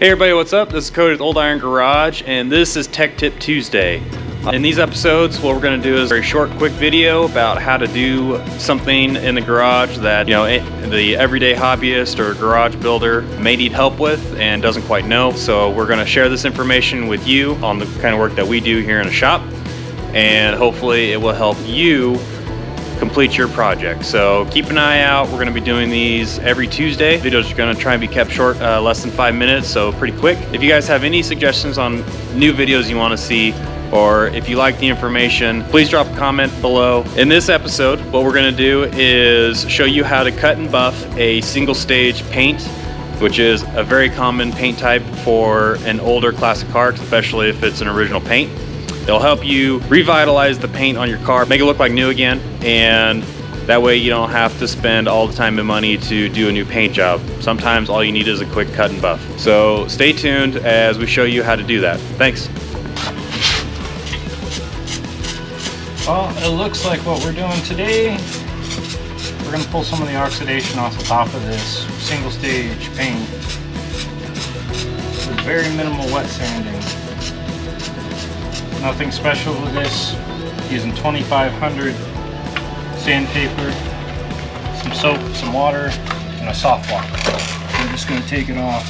Hey everybody, what's up? This is Cody with Old Iron Garage, and this is Tech Tip Tuesday. In these episodes, what we're going to do is a very short, quick video about how to do something in the garage that, you know, the everyday hobbyist or garage builder may need help with and doesn't quite know. So we're going to share this information with you on the kind of work that we do here in a shop, and hopefully it will help you complete your project. So keep an eye out. We're going to be doing these every Tuesday. Videos are going to try and be kept short, less than 5 minutes, so pretty quick. If you guys have any suggestions on new videos you want to see, or if you like the information, please drop a comment below. In this episode, what we're going to do is show you how to cut and buff a single stage paint, which is a very common paint type for an older classic car, especially if it's an original paint. It'll help you revitalize the paint on your car, make it look like new again, and that way you don't have to spend all the time and money to do a new paint job. Sometimes all you need is a quick cut and buff. So stay tuned as we show you how to do that. Thanks. Well, it looks like what we're doing today, we're going to pull some of the oxidation off the top of this single stage paint with very minimal wet sanding. Nothing special with this. Using 2500 sandpaper, some soap, some water, and a soft block. I'm just going to take it off.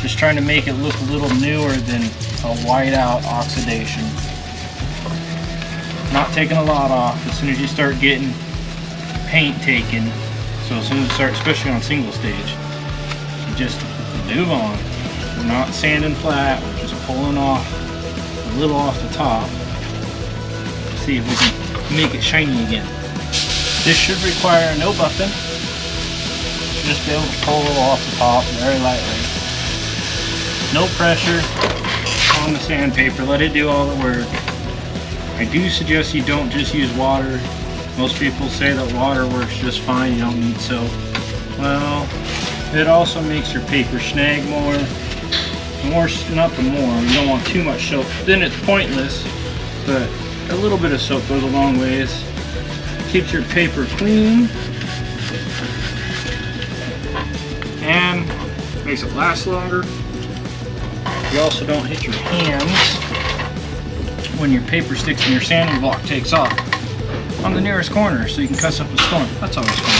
Just trying to make it look a little newer than a white out oxidation. Not taking a lot off. As soon as you start getting paint taken, so as soon as you start, especially on single stage, you just move on. We're not sanding flat, we're just pulling off a little off the top to see if we can make it shiny again. This should require no buffing. Just be able to pull a little off the top very lightly. No pressure on the sandpaper, let it do all the work. I do suggest you don't just use water. Most people say that water works just fine, you don't need soap. Well, it also makes your paper snag more. Not the more, you don't want too much soap, then it's pointless, but a little bit of soap goes a long ways. Keeps your paper clean and makes it last longer. You also don't hit your hands when your paper sticks and your sanding block takes off on the nearest corner, so you can cuss up a storm. That's always fun.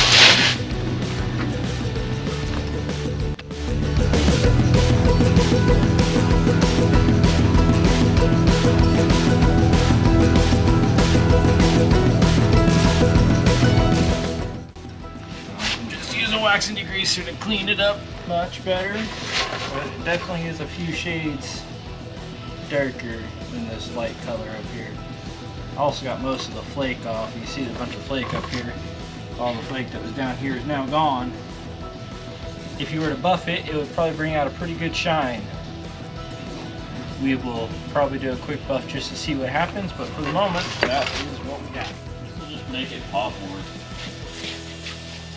Just use a waxing degreaser to clean it up much better, but it definitely is a few shades darker than this light color up here. I also got most of the flake off. You see a bunch of flake up here. All the flake that was down here is now gone. If you were to buff it, it would probably bring out a pretty good shine. We will probably do a quick buff just to see what happens, but for the moment, that is what we got. This will just make it pop more.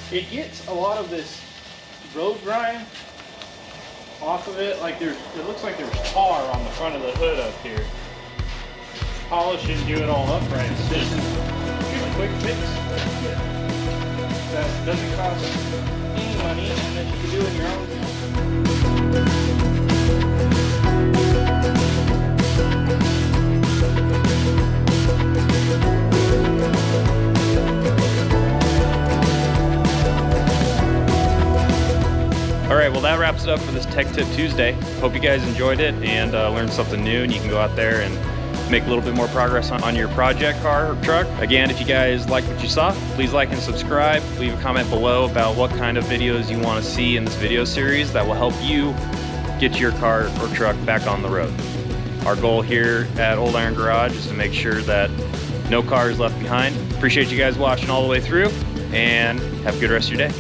It gets a lot of this road grime off of it. Like it looks like there's tar on the front of the hood up here. Polish it and do it all upright. So this is a quick fix. That doesn't cost any money, and that you can do in your own time. Alright, well that wraps it up for this Tech Tip Tuesday. Hope you guys enjoyed it and learned something new, and you can go out there and make a little bit more progress on your project, car, or truck. Again, if you guys like what you saw, please like and subscribe. Leave a comment below about what kind of videos you want to see in this video series that will help you get your car or truck back on the road. Our goal here at Old Iron Garage is to make sure that no car is left behind. Appreciate you guys watching all the way through, and have a good rest of your day.